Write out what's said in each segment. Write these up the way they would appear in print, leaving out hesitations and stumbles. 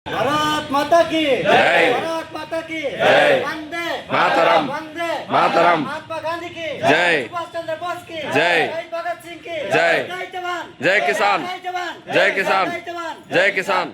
भारत माता की जय। भारत माता की जय। वंदे मातरम। वंदे मातरम। महात्मा गांधी की जय। सुभाष चंद्र बोस की जय। शहीद भगत सिंह की जय। जय जवान जय किसान। जय जवान जय किसान। जय जवान जय किसान।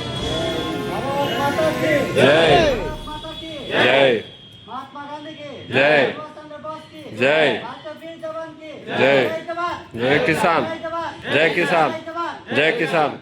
भारत माता की जय। भारत माता की जय। महात्मा गांधी की जय। सुभाष चंद्र बोस की जय। भारतीय वीर जवान की जय। जय जवान जय किसान। जय जवान जय किसान। जय जवान जय किसान।